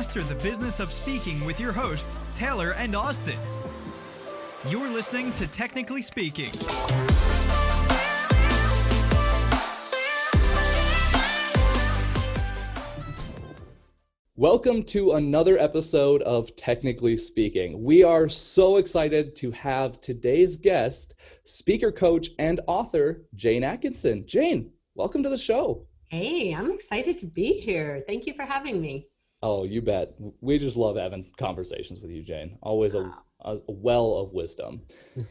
master the business of speaking with your hosts, Taylor and Austin. You're listening to Technically Speaking. Welcome to another episode of Technically Speaking. We are so excited to have today's guest, speaker coach and author, Jane Atkinson. Jane, welcome to the show. Hey, I'm excited to be here. Thank you for having me. Oh, you bet. We just love having conversations with you, Jane. Always a well of wisdom.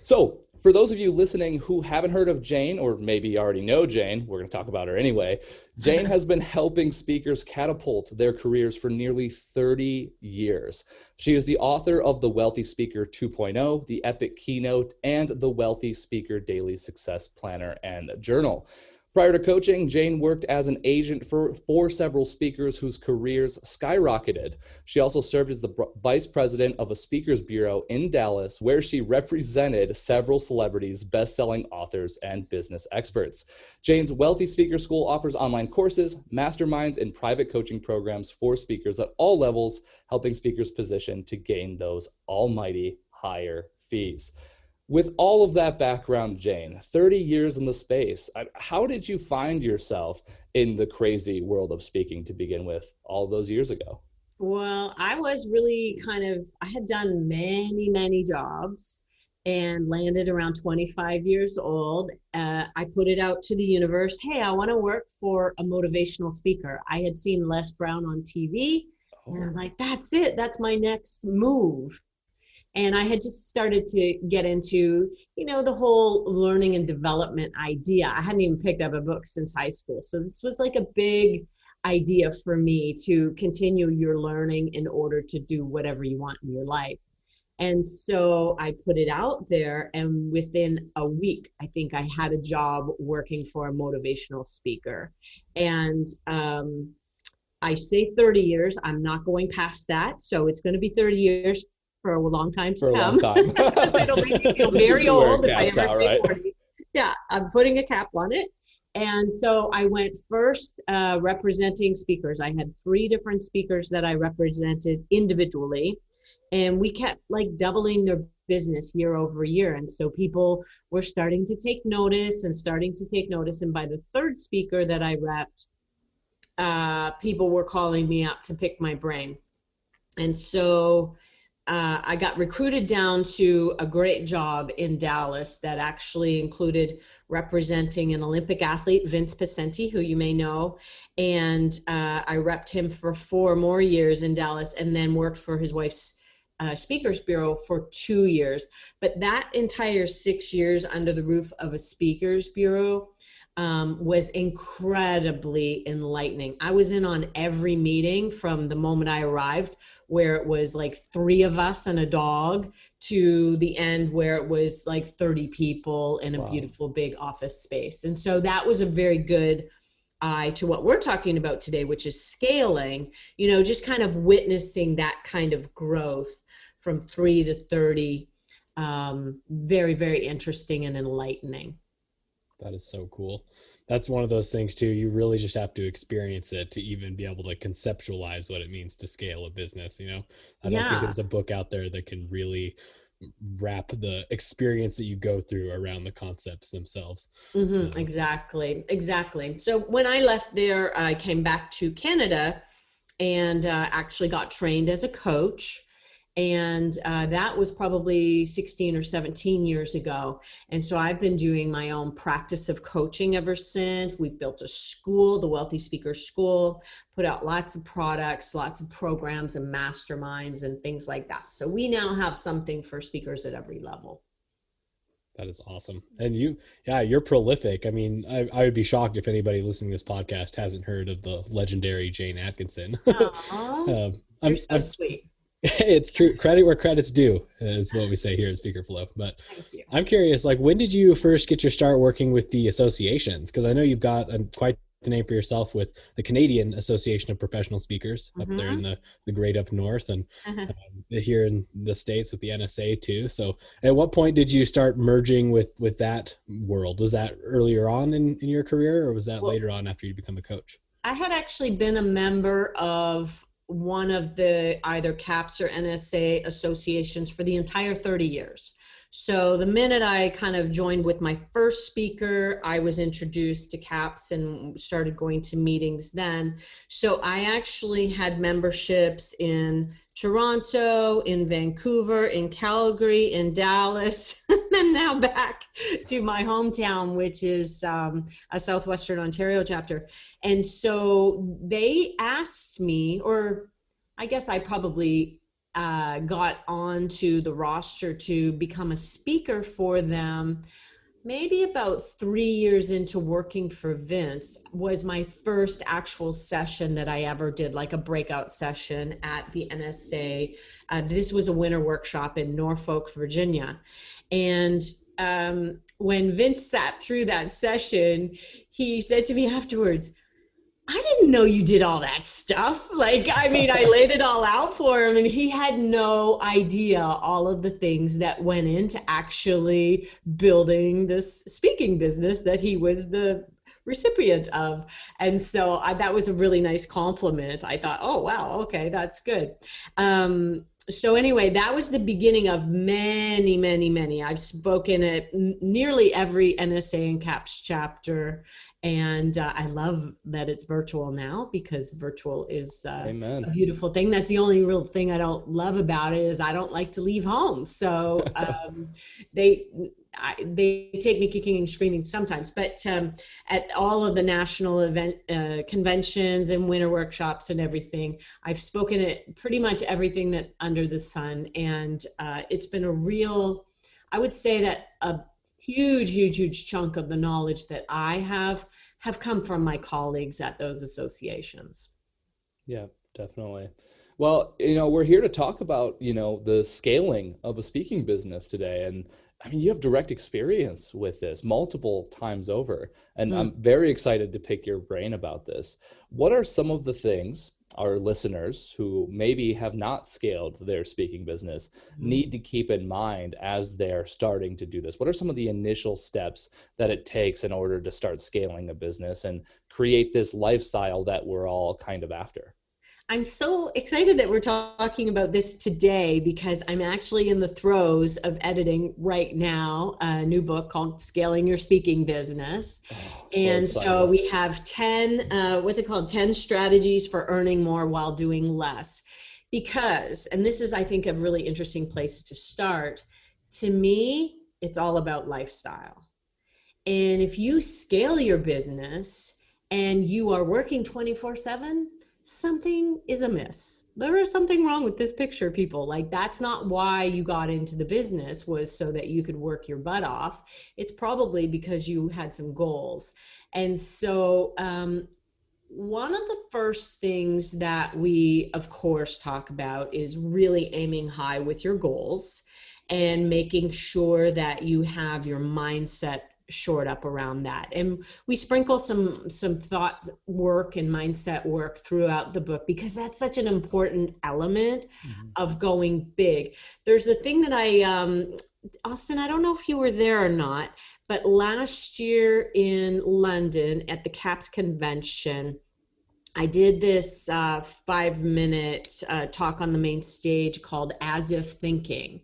So for those of you listening who haven't heard of Jane, or maybe already know Jane, we're going to talk about her anyway. Jane has been helping speakers catapult their careers for nearly 30 years. She is the author of The Wealthy Speaker 2.0, the Epic Keynote, and the Wealthy Speaker Daily Success Planner and Journal. Prior to coaching, Jane worked as an agent for several speakers whose careers skyrocketed. She also served as the vice president of a speakers bureau in Dallas, where she represented several celebrities, best-selling authors, and business experts. Jane's Wealthy Speaker School offers online courses, masterminds, and private coaching programs for speakers at all levels, helping speakers position to gain those almighty higher fees. With all of that background, Jane, 30 years in the space, how did you find yourself in the crazy world of speaking to begin with all those years ago? Well, I was really I had done many jobs and landed around 25 years old. I put it out to the universe, hey, I want to work for a motivational speaker. I had seen Les Brown on TV, and I'm like, that's it. That's my next move. And I had just started to get into, the whole learning and development idea. I hadn't even picked up a book since high school. So this was like a big idea for me to continue your learning in order to do whatever you want in your life. And so I put it out there, and within a week, I think I had a job working for a motivational speaker. And I say 30 years, I'm not going past that. So it's going to be 30 years. For a long time to come. It'll make me feel very old if I ever say 40. Yeah, I'm putting a cap on it. And so I went first representing speakers. I had 3 different speakers that I represented individually. And we kept doubling their business year over year. And so people were starting to take notice. And by the 3rd speaker that I repped, people were calling me up to pick my brain. And so I got recruited down to a great job in Dallas that actually included representing an Olympic athlete, Vince Pacenti, who you may know. And I repped him for 4 more years in Dallas, and then worked for his wife's speakers bureau for 2 years. But that entire 6 years under the roof of a speakers bureau was incredibly enlightening. I was in on every meeting from the moment I arrived, where it was 3 of us and a dog, to the end where it was 30 people in a beautiful big office space. And so that was a very good eye to what we're talking about today, which is scaling, just kind of witnessing that kind of growth from 3 to 30. Very, very interesting and enlightening. That is so cool. That's one of those things too. You really just have to experience it to even be able to conceptualize what it means to scale a business. I don't think there's a book out there that can really wrap the experience that you go through around the concepts themselves. Mm-hmm. Exactly. So when I left there, I came back to Canada and actually got trained as a coach. And that was probably 16 or 17 years ago. And so I've been doing my own practice of coaching ever since. We've built a school, the Wealthy Speaker School, put out lots of products, lots of programs and masterminds and things like that. So we now have something for speakers at every level. That is awesome. And you're prolific. I mean, I would be shocked if anybody listening to this podcast hasn't heard of the legendary Jane Atkinson. You're so sweet. It's true. Credit where credit's due is what we say here at Speaker Flow. But I'm curious, when did you first get your start working with the associations? Because I know you've got quite the name for yourself with the Canadian Association of Professional Speakers up there in the great up north, and here in the States with the NSA too. So at what point did you start merging with that world? Was that earlier on in your career, or was that later on after you become a coach? I had actually been a member of one of the either CAPS or NSA associations for the entire 30 years. So the minute I kind of joined with my first speaker, I was introduced to CAPS and started going to meetings then. So I actually had memberships in Toronto, in Vancouver, in Calgary, in Dallas, and now back to my hometown, which is a Southwestern Ontario chapter. And so they asked me, or I guess I probably got onto the roster to become a speaker for them. Maybe about 3 years into working for Vince was my first actual session that I ever did, like a breakout session at the NSA. This was a winter workshop in Norfolk, Virginia. And when Vince sat through that session, he said to me afterwards, I didn't know you did all that stuff. Like, I mean, I laid it all out for him and he had no idea all of the things that went into actually building this speaking business that he was the recipient of. And so that was a really nice compliment. I thought, oh, wow, okay, that's good. So anyway, that was the beginning of many, many, many. I've spoken at nearly every NSA and CAPS chapter. And I love that it's virtual now, because virtual is a beautiful thing. That's the only real thing I don't love about it is I don't like to leave home. So they take me kicking and screaming sometimes. But at all of the national event conventions and winter workshops and everything, I've spoken at pretty much everything that under the sun. And it's been a real, I would say that a huge chunk of the knowledge that I have come from my colleagues at those associations. Yeah, definitely. Well, we're here to talk about, the scaling of a speaking business today. And I mean, you have direct experience with this multiple times over, and I'm very excited to pick your brain about this. What are some of the things our listeners who maybe have not scaled their speaking business need to keep in mind as they're starting to do this? What are some of the initial steps that it takes in order to start scaling a business and create this lifestyle that we're all kind of after? I'm so excited that we're talking about this today because I'm actually in the throes of editing right now a new book called Scaling Your Speaking Business. So we have 10 strategies for earning more while doing less. Because, and this is, I think, a really interesting place to start. To me, it's all about lifestyle. And if you scale your business and you are working 24/7, something is amiss. There is something wrong with this picture, people. Like, that's not why you got into the business, was so that you could work your butt off. It's probably because you had some goals. And so one of the first things that we, of course, talk about is really aiming high with your goals and making sure that you have your mindset shored up around that. And we sprinkle some thought work and mindset work throughout the book because that's such an important element of going big. There's a thing that Austin, I don't know if you were there or not, but last year in London at the CAPS convention, I did this 5-minute talk on the main stage called As If Thinking.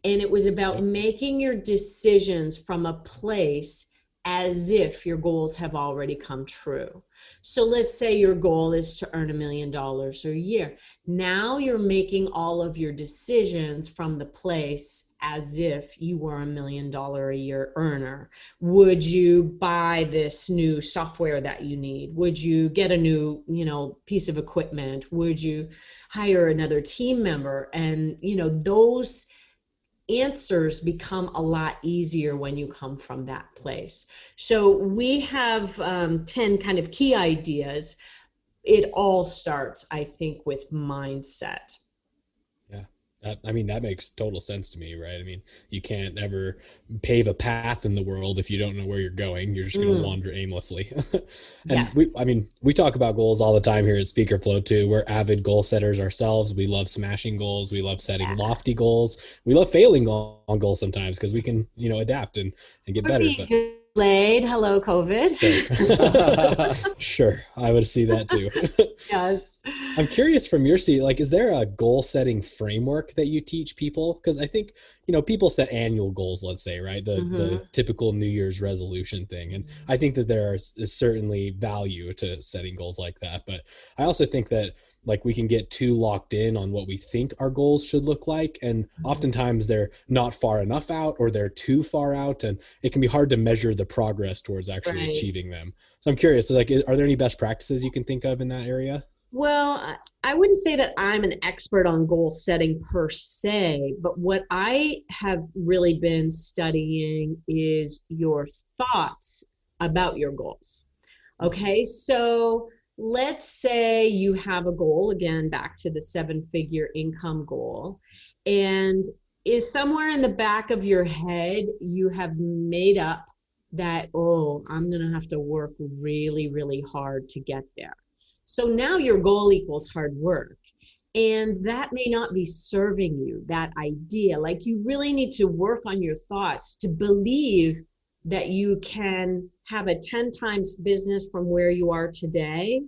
And it was about making your decisions from a place as if your goals have already come true. So let's say your goal is to earn $1 million a year. Now you're making all of your decisions from the place as if you were $1 million a year earner. Would you buy this new software that you need? Would you get a new, piece of equipment? Would you hire another team member? And, those answers become a lot easier when you come from that place. So we have 10 kind of key ideas. It all starts, I think, with mindset. Yeah, that makes total sense to me, right? I mean, you can't ever pave a path in the world if you don't know where you're going. You're just going to wander aimlessly. And we talk about goals all the time here at Speaker Flow too. We're avid goal setters ourselves. We love smashing goals. We love setting lofty goals. We love failing on goals sometimes because we can, adapt and get better. But delayed. Hello, COVID. Sure. I would see that too. Yes. I'm curious from your seat, like, is there a goal setting framework that you teach people? Because I think, people set annual goals, let's say, right? The typical New Year's resolution thing. And I think that there is certainly value to setting goals like that. But I also think that like we can get too locked in on what we think our goals should look like. And oftentimes they're not far enough out or they're too far out. And it can be hard to measure the progress towards actually achieving them. So I'm curious, like, are there any best practices you can think of in that area? Well, I wouldn't say that I'm an expert on goal setting per se, but what I have really been studying is your thoughts about your goals. Okay, so let's say you have a goal, again, back to the 7-figure income goal, and is somewhere in the back of your head, you have made up that, oh, I'm going to have to work really, really hard to get there. So now your goal equals hard work. And that may not be serving you, that idea. Like, you really need to work on your thoughts to believe that you can have a 10 times business from where you are today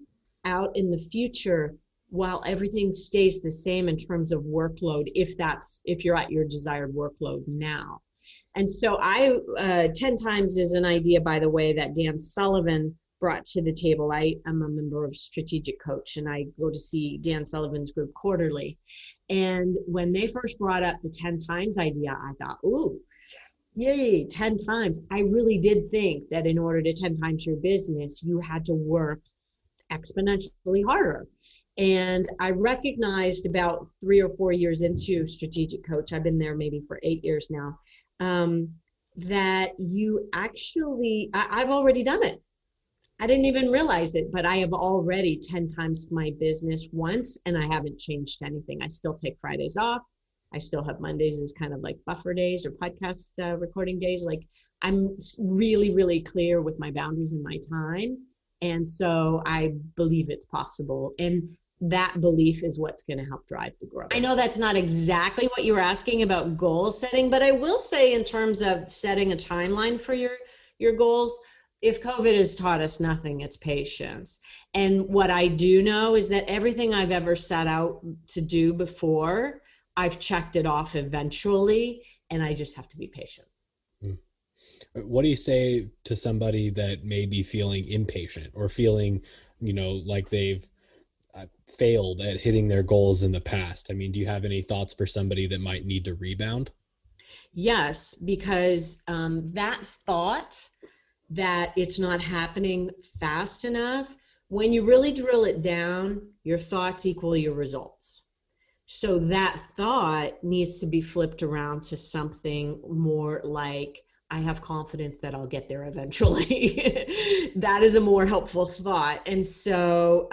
out in the future while everything stays the same in terms of workload, if you're at your desired workload now. And so 10 times is an idea, by the way, that Dan Sullivan brought to the table. I am a member of Strategic Coach, and I go to see Dan Sullivan's group quarterly. And when they first brought up the 10 times idea, I thought, ooh, yay, 10 times. I really did think that in order to 10 times your business, you had to work exponentially harder. And I recognized about 3 or 4 years into Strategic Coach, I've been there maybe for 8 years now, that you actually, I've already done it. I didn't even realize it, but I have already 10 times my business once, and I haven't changed anything. I still take Fridays off. I still have Mondays as kind of like buffer days or podcast recording days. Like, I'm really, really clear with my boundaries and my time. And so I believe it's possible. And that belief is what's going to help drive the growth. I know that's not exactly what you were asking about goal setting, but I will say, in terms of setting a timeline for your goals, if COVID has taught us nothing, it's patience. And what I do know is that everything I've ever set out to do before, I've checked it off eventually, and I just have to be patient. What do you say to somebody that may be feeling impatient or feeling, like they've failed at hitting their goals in the past? I mean, do you have any thoughts for somebody that might need to rebound? Yes, because that thought that it's not happening fast enough, when you really drill it down, your thoughts equal your results. So that thought needs to be flipped around to something more like, I have confidence that I'll get there eventually. That is a more helpful thought. And so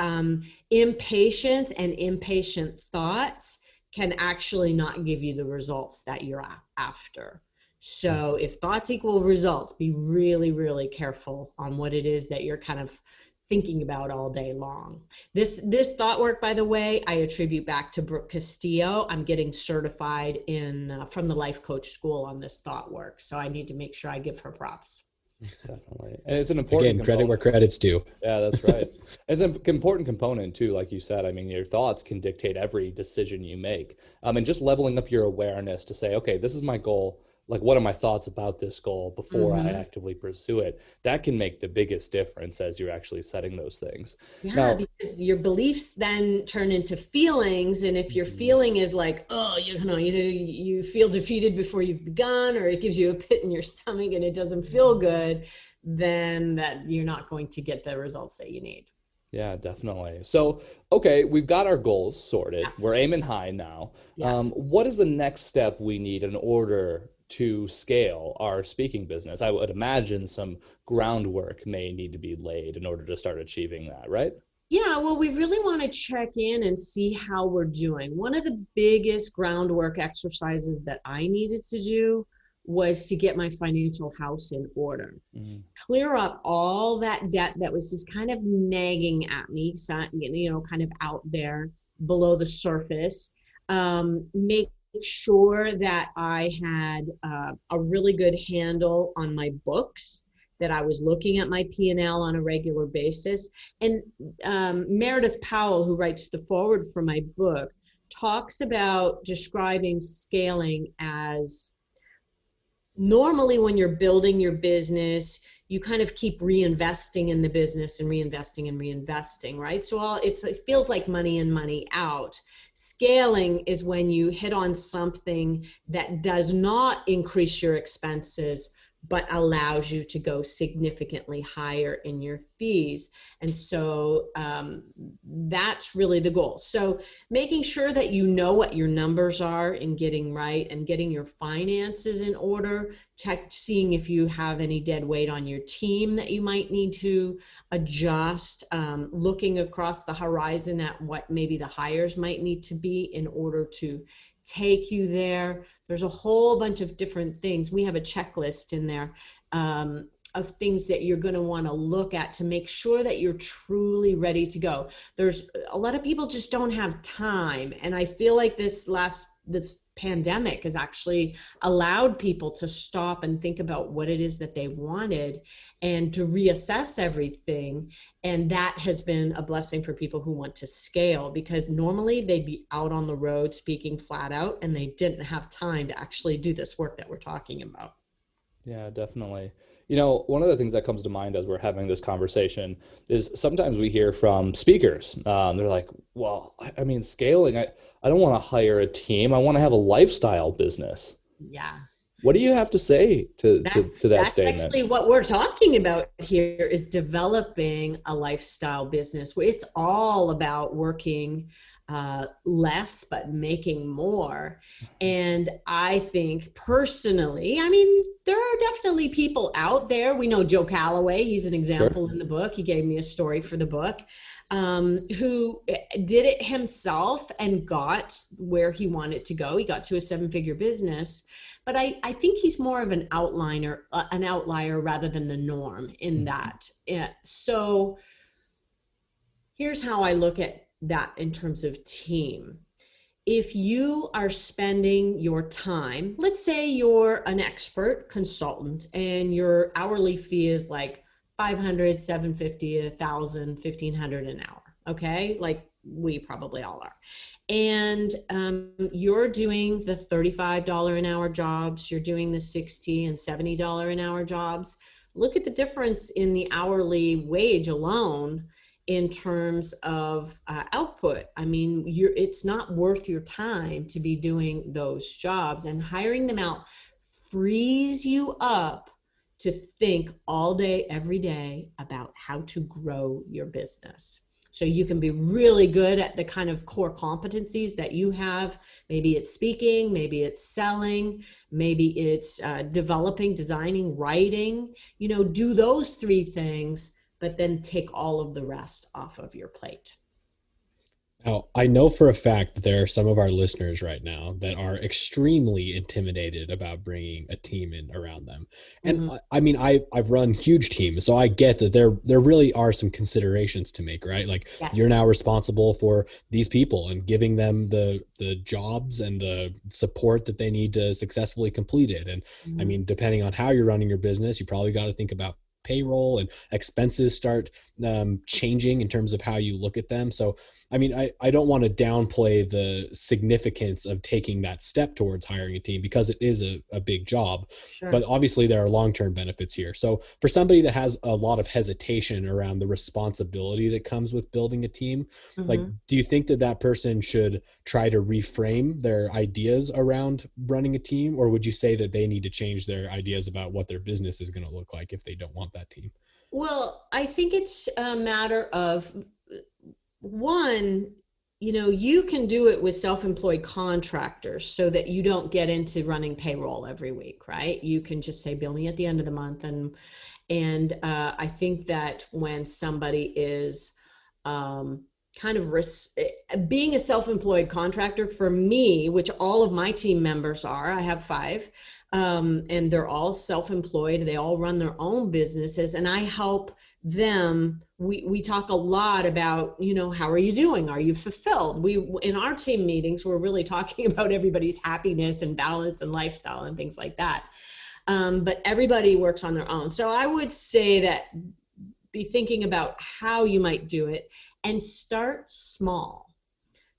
impatience and impatient thoughts can actually not give you the results that you're after. So if thoughts equal results, be really, really careful on what it is that you're kind of thinking about all day long. This thought work, by the way, I attribute back to Brooke Castillo. I'm getting certified from the Life Coach School on this thought work. So I need to make sure I give her props. Definitely. And it's an important component. Credit where credit's due. Yeah, that's right. It's an important component too, like you said. I mean, your thoughts can dictate every decision you make. And just leveling up your awareness to say, okay, this is my goal. Like, what are my thoughts about this goal before I actively pursue it? That can make the biggest difference as you're actually setting those things. Yeah, now, because your beliefs then turn into feelings. And if your feeling is like, oh, you feel defeated before you've begun, or it gives you a pit in your stomach and it doesn't feel good, then that you're not going to get the results that you need. Yeah, definitely. So, okay, we've got our goals sorted. Yes. We're aiming high now. Yes. What is the next step we need in order to scale our speaking business? I would imagine some groundwork may need to be laid in order to start achieving that, right? Yeah, well, we really want to check in and see how we're doing. One of the biggest groundwork exercises that I needed to do was to get my financial house in order. Clear up all that debt that was just kind of nagging at me, kind of out there below the surface. Make sure that I had a really good handle on my books that I was looking at my P&L on a regular basis. And Meredith Powell, who writes the foreword for my book, talks about describing scaling as normally when you're building your business, you kind of keep reinvesting in the business and reinvesting, right? So it feels like money in, money out. Scaling is when you hit on something that does not increase your expenses, but allows you to go significantly higher in your fees. And so that's really the goal. So making sure that you know what your numbers are and getting right and getting your finances in order, seeing if you have any dead weight on your team that you might need to adjust, looking across the horizon at what maybe the hires might need to be in order to take you there. There's a whole bunch of different things. We have a checklist in there of things that you're going to want to look at to make sure that you're truly ready to go. There's a lot of people just don't have time. And I feel like this pandemic has actually allowed people to stop and think about what it is that they wanted and to reassess everything. And that has been a blessing for people who want to scale, because normally they'd be out on the road speaking flat out and they didn't have time to actually do this work that we're talking about. Yeah, definitely. You know, one of the things that comes to mind as we're having this conversation is sometimes we hear from speakers. They're like, well, I mean, scaling, I don't want to hire a team. I want to have a lifestyle business. Yeah. What do you have to say to that statement? That's actually what we're talking about here, is developing a lifestyle business where it's all about working less but making more. And I think personally, I mean, there are definitely people out there. We know Joe Calloway, he's an example in the book. He gave me a story for the book, who did it himself and got where he wanted to go. He got to a 7-figure business. But I think he's more of an outlier rather than the norm in that. Yeah. So here's how I look at that in terms of team. If you are spending your time, let's say you're an expert consultant and your hourly fee is like $500, $750, $1,000, $1,500 an hour. Okay. Like we probably all are. And you're doing the $35 an hour jobs, you're doing the $60 and $70 an hour jobs. Look at the difference in the hourly wage alone in terms of output. I mean, it's not worth your time to be doing those jobs, and hiring them out frees you up to think all day, every day about how to grow your business. So you can be really good at the kind of core competencies that you have. Maybe it's speaking, maybe it's selling, maybe it's developing, designing, writing, do those 3 things, but then take all of the rest off of your plate. Now, I know for a fact that there are some of our listeners right now that are extremely intimidated about bringing a team in around them. And I mean, I've run huge teams, so I get that there really are some considerations to make, right? Like you're now responsible for these people and giving them the jobs and the support that they need to successfully complete it. And I mean, depending on how you're running your business, you probably got to think about payroll, and expenses start changing in terms of how you look at them. So, I mean, I don't want to downplay the significance of taking that step towards hiring a team, because it is a big job, but obviously there are long-term benefits here. So for somebody that has a lot of hesitation around the responsibility that comes with building a team, like, do you think that person should try to reframe their ideas around running a team? Or would you say that they need to change their ideas about what their business is going to look like if they don't want that team? Well, I think it's a matter of, one, you can do it with self-employed contractors so that you don't get into running payroll every week, right? You can just say, bill me at the end of the month. And I think that when somebody is being a self-employed contractor, for me, which all of my team members are, I have 5, and they're all self-employed. They all run their own businesses, and I help them. We talk a lot about, how are you doing? Are you fulfilled? In our team meetings, we're really talking about everybody's happiness and balance and lifestyle and things like that. but everybody works on their own. So I would say that be thinking about how you might do it and start small.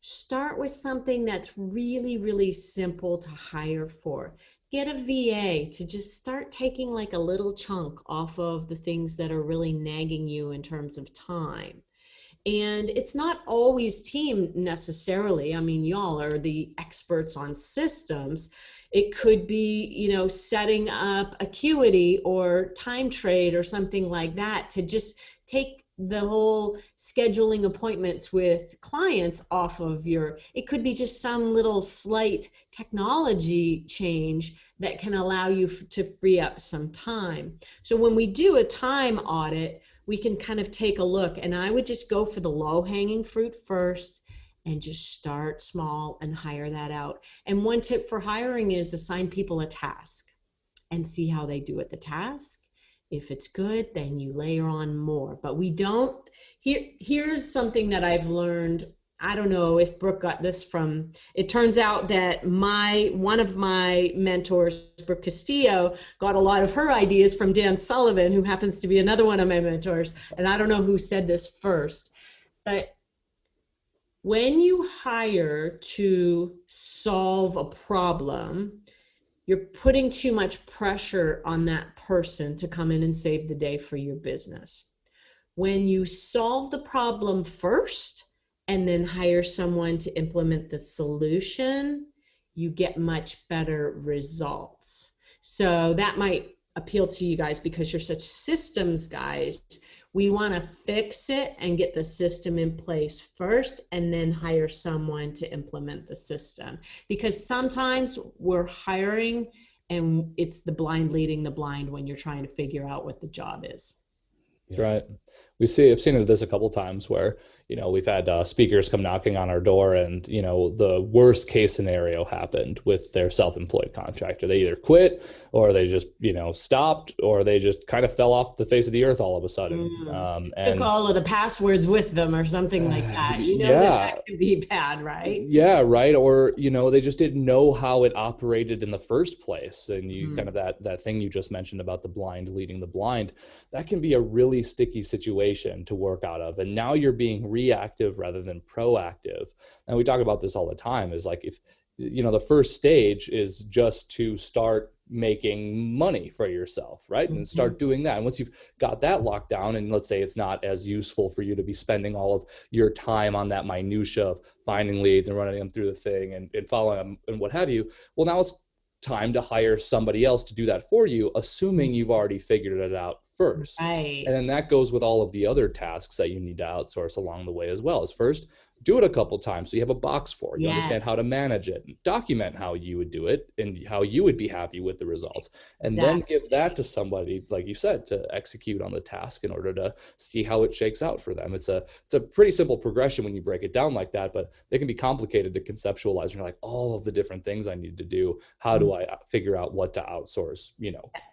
Start with something that's really, really simple to hire for. Get a VA to just start taking like a little chunk off of the things that are really nagging you in terms of time. And it's not always team necessarily. I mean, y'all are the experts on systems. It could be, setting up Acuity or Time Trade or something like that to just take the whole scheduling appointments with clients off of it could be just some little slight technology change that can allow you to free up some time. So when we do a time audit, we can kind of take a look, and I would just go for the low hanging fruit first and just start small and hire that out. And one tip for hiring is assign people a task and see how they do at the task. If it's good, then you layer on more. But we don't, here's something that I've learned. I don't know if Brooke got this from, it turns out that one of my mentors, Brooke Castillo, got a lot of her ideas from Dan Sullivan, who happens to be another one of my mentors. And I don't know who said this first, but when you hire to solve a problem, you're putting too much pressure on that person to come in and save the day for your business. When you solve the problem first and then hire someone to implement the solution, you get much better results. So that might appeal to you guys because you're such systems guys. We want to fix it and get the system in place first and then hire someone to implement the system. Because sometimes we're hiring and it's the blind leading the blind when you're trying to figure out what the job is. That's right. I've seen this a couple times where, we've had speakers come knocking on our door and, the worst case scenario happened with their self-employed contractor. They either quit or they just, stopped, or they just kind of fell off the face of the earth all of a sudden. And took all of the passwords with them or something like that. That could be bad, right? Yeah, right. Or, they just didn't know how it operated in the first place. And you kind of that thing you just mentioned about the blind leading the blind, that can be a really sticky situation to work out of. And now you're being reactive rather than proactive. And we talk about this all the time, is like, if the first stage is just to start making money for yourself, right? And start doing that. And once you've got that locked down, and let's say it's not as useful for you to be spending all of your time on that minutia of finding leads and running them through the thing and following them and what have you, well, now it's time to hire somebody else to do that for you, assuming you've already figured it out first. Right. And then that goes with all of the other tasks that you need to outsource along the way as well. Is first, do it a couple times so you have a box for it. You understand how to manage it, document how you would do it and how you would be happy with the results. And then give that to somebody, like you said, to execute on the task in order to see how it shakes out for them. It's a pretty simple progression when you break it down like that, but they can be complicated to conceptualize. And you're like, all of the different things I need to do. How do I figure out what to outsource,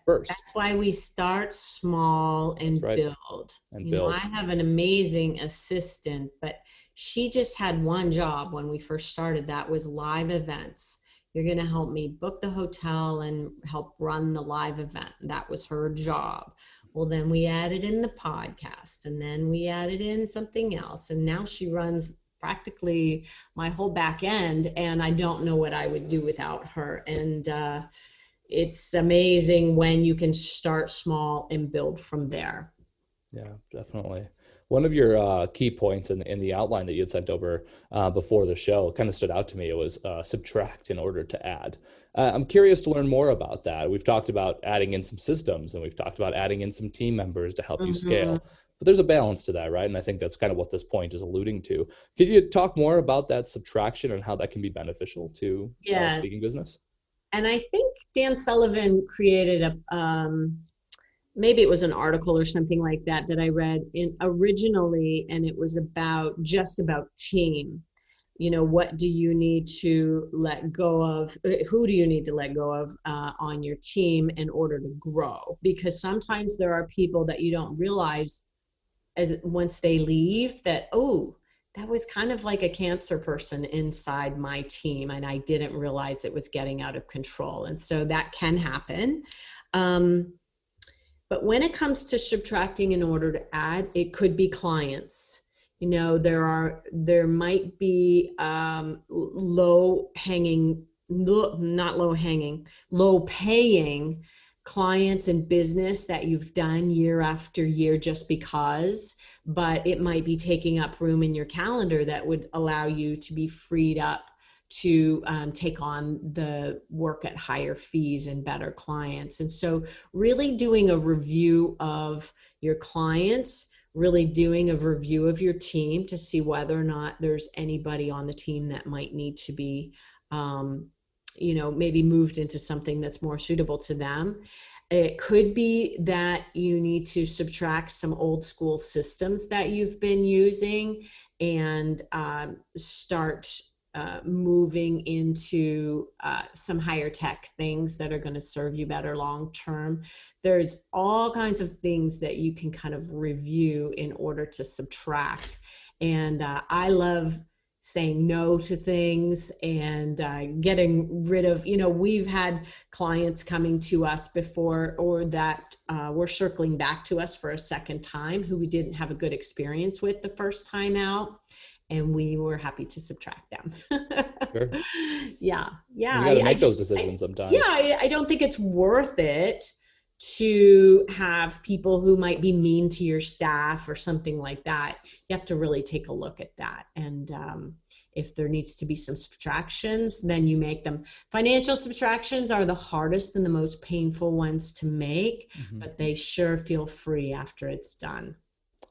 first? That's why we start small and build. I have an amazing assistant, but she just had one job when we first started. That was live events. You're going to help me book the hotel and help run the live event. That was her job. Well, then we added in the podcast, and then we added in something else. And now she runs practically my whole back end, and I don't know what I would do without her. And it's amazing when you can start small and build from there. Yeah, definitely. One of your key points in the outline that you had sent over before the show kind of stood out to me. It was subtract in order to add. I'm curious to learn more about that. We've talked about adding in some systems, and we've talked about adding in some team members to help you scale. But there's a balance to that, right? And I think that's kind of what this point is alluding to. Could you talk more about that subtraction and how that can be beneficial to speaking business? And I think Dan Sullivan created maybe it was an article or something like that I read originally, and it was just about team. What do you need to let go of? Who do you need to let go of on your team in order to grow? Because sometimes there are people that you don't realize once they leave that, that was kind of like a cancer person inside my team, and I didn't realize it was getting out of control. And so that can happen. But when it comes to subtracting in order to add, it could be clients. There might be low paying clients in business that you've done year after year just because, but it might be taking up room in your calendar that would allow you to be freed up to take on the work at higher fees and better clients. And so really doing a review of your clients, really doing a review of your team to see whether or not there's anybody on the team that might need to be maybe moved into something that's more suitable to them. It could be that you need to subtract some old school systems that you've been using and start moving into some higher tech things that are going to serve you better long term. There's all kinds of things that you can kind of review in order to subtract. And I love saying no to things and getting rid of, we've had clients coming to us before or that were circling back to us for a second time who we didn't have a good experience with the first time out. And we were happy to subtract them. Sure. Yeah. You got to make those decisions sometimes. Yeah, I don't think it's worth it to have people who might be mean to your staff or something like that. You have to really take a look at that. And if there needs to be some subtractions, then you make them. Financial subtractions are the hardest and the most painful ones to make, but they sure feel free after it's done.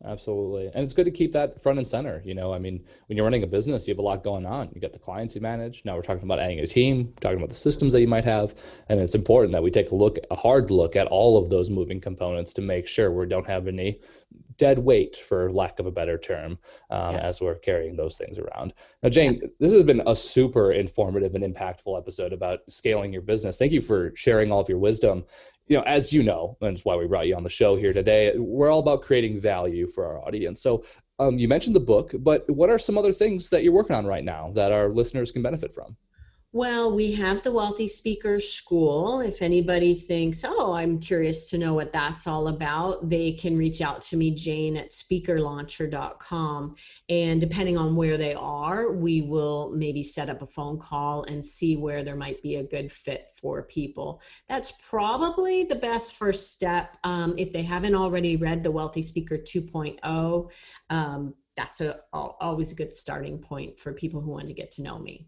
Absolutely. And it's good to keep that front and center. When you're running a business, you have a lot going on. You got the clients you manage. Now we're talking about adding a team, talking about the systems that you might have. And it's important that we take a hard look at all of those moving components to make sure we don't have any dead weight, for lack of a better term, as we're carrying those things around. Now, Jane, this has been a super informative and impactful episode about scaling your business. Thank you for sharing all of your wisdom. As you know, and that's why we brought you on the show here today, we're all about creating value for our audience. So you mentioned the book, but what are some other things that you're working on right now that our listeners can benefit from? Well, we have the Wealthy Speakers School. If anybody thinks, I'm curious to know what that's all about, they can reach out to me, Jane at speakerlauncher.com. And depending on where they are, we will maybe set up a phone call and see where there might be a good fit for people. That's probably the best first step. If they haven't already read the Wealthy Speaker 2.0, that's always a good starting point for people who want to get to know me.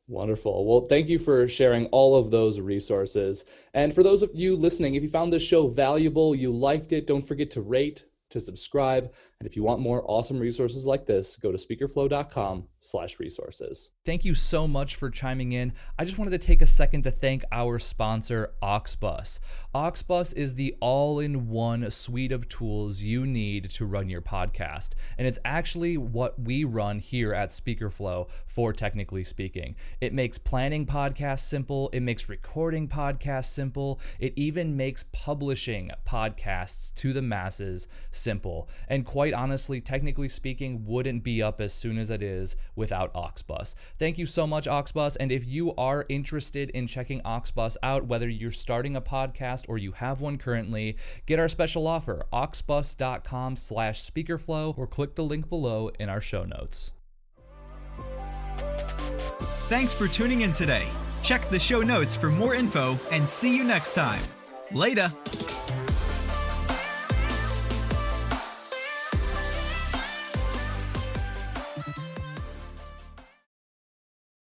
Wonderful. Well, thank you for sharing all of those resources. And for those of you listening, if you found this show valuable, you liked it, don't forget to rate, to subscribe. And if you want more awesome resources like this, go to speakerflow.com/resources. Thank you so much for chiming in. I just wanted to take a second to thank our sponsor, Auxbus. Auxbus is the all-in-one suite of tools you need to run your podcast. And it's actually what we run here at SpeakerFlow for Technically Speaking. It makes planning podcasts simple. It makes recording podcasts simple. It even makes publishing podcasts to the masses simple. And quite honestly, Technically Speaking wouldn't be up as soon as it is without Auxbus. Thank you so much, Auxbus. And if you are interested in checking Auxbus out, whether you're starting a podcast or you have one currently, get our special offer, auxbus.com/speakerflow, or click the link below in our show notes. Thanks for tuning in today. Check the show notes for more info and see you next time. Later.